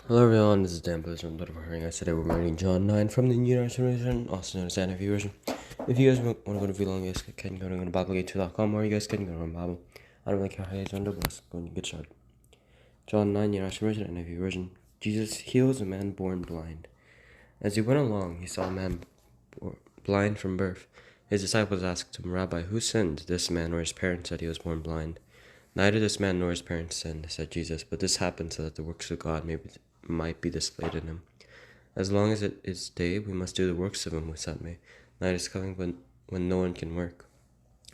Hello everyone, this is Dan Blizzard from Little Hearing. Today we're reading John 9 from the New Generation Version, also known as the NIV version. If you guys want to go to VLong, you guys can go to BibleGate2.com, or you guys can go to Bible. I don't really care how you guys under, but let's go and get started. John 9, New Generation Version, NIV version. Jesus heals a man born blind. As he went along, he saw a man blind from birth. His disciples asked him, Rabbi, who sinned, this man or his parents, that he was born blind? Neither this man nor his parents sinned, said Jesus, but this happened so that the works of God might be displayed in him. As long as it is day, we must do the works of him who sent me. Night is coming when no one can work.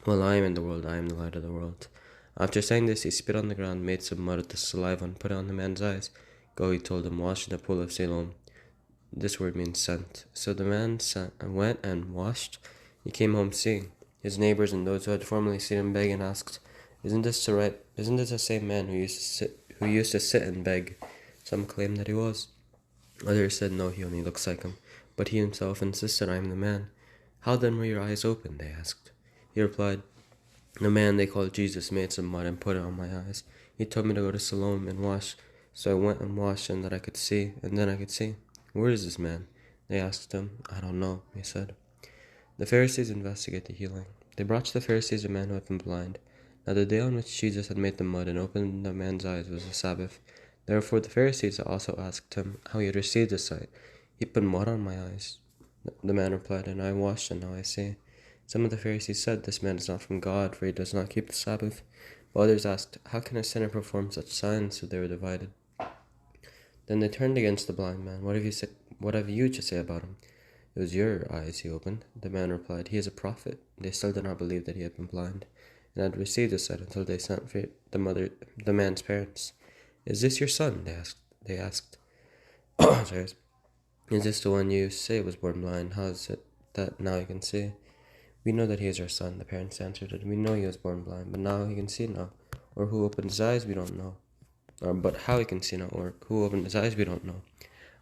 While I am in the world, I am the light of the world. After saying this, he spit on the ground, made some mud of the saliva, and put it on the man's eyes. Go, he told him, wash in the pool of Siloam. This word means sent. So the man went and washed. He came home seeing. His neighbors and those who had formerly seen him beg and asked, Isn't this the same man who used to sit and beg? Some claimed that he was. Others said, No, he only looks like him. But he himself insisted, I am the man. How then were your eyes opened? They asked. He replied, The man they called Jesus made some mud and put it on my eyes. He told me to go to Siloam and wash. So I went and washed, and then I could see. Where is this man? They asked him. I don't know, he said. The Pharisees investigate the healing. They brought to the Pharisees a man who had been blind. Now the day on which Jesus had made the mud and opened the man's eyes was the Sabbath. Therefore the Pharisees also asked him how he had received his sight. He put mud on my eyes. The man replied, And I washed, and now I see. Some of the Pharisees said, This man is not from God, for he does not keep the Sabbath. But others asked, How can a sinner perform such signs? So they were divided. Then they turned against the blind man. What have you to say about him? It was your eyes he opened. The man replied, He is a prophet. They still did not believe that he had been blind and had received his sight until they sent for the man's parents. Is this your son? They asked. Sorry. Is this the one you say was born blind? How is it that now he can see? We know that he is our son, the parents answered. We know he was born blind, but now he can see now. Or who opened his eyes, we don't know. But how he can see now, or who opened his eyes, we don't know.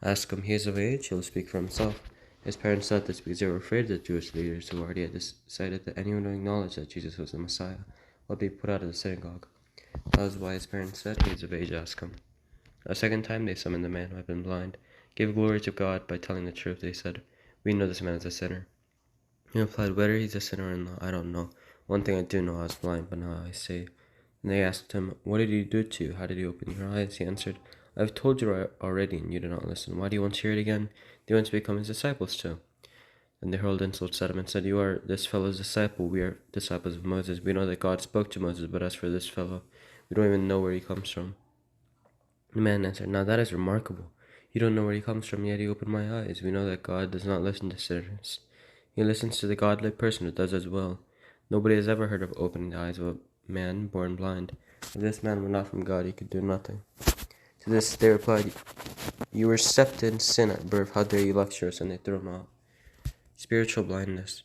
Ask him, he is of age, he'll speak for himself. His parents said this because they were afraid of the Jewish leaders who already had decided that anyone who acknowledged that Jesus was the Messiah would be put out of the synagogue. That was why his parents said, He is of age, ask him. A second time they summoned the man who had been blind. Give glory to God by telling the truth, they said. We know this man is a sinner. He replied, Whether he's a sinner or not, I don't know. One thing I do know, I was blind, but now I see. And they asked him, What did he do to you? How did he open your eyes? He answered, I have told you already, and you do not listen. Why do you want to hear it again? Do you want to become his disciples too? Then they hurled insults at him and said, You are this fellow's disciple. We are disciples of Moses. We know that God spoke to Moses, but as for this fellow, we don't even know where he comes from. The man answered, Now that is remarkable. You don't know where he comes from, yet he opened my eyes. We know that God does not listen to sinners. He listens to the godly person who does as well. Nobody has ever heard of opening the eyes of a man born blind. If this man were not from God, he could do nothing. To this they replied, You were stepped in sin at birth. How dare you lecture us? And they threw him out. Spiritual blindness.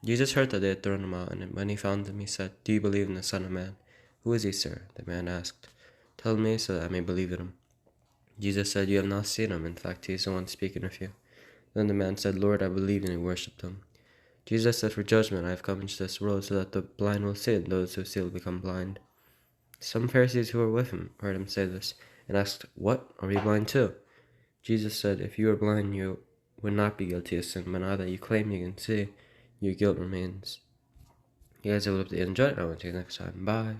Jesus heard that they had thrown him out, and when he found him, he said, Do you believe in the Son of Man? Who is he, sir? The man asked. Tell me so that I may believe in him. Jesus said, You have not seen him. In fact, he is the one speaking with you. Then the man said, Lord, I believe, and he worshipped him. Jesus said, For judgment I have come into this world, so that the blind will see, and those who see will become blind. Some Pharisees who were with him heard him say this, and asked, What? Are we blind too? Jesus said, If you were blind, you would not be guilty of sin, but now that you claim you can see, your guilt remains. You guys have loved it and enjoyed it. I will see you next time. Bye.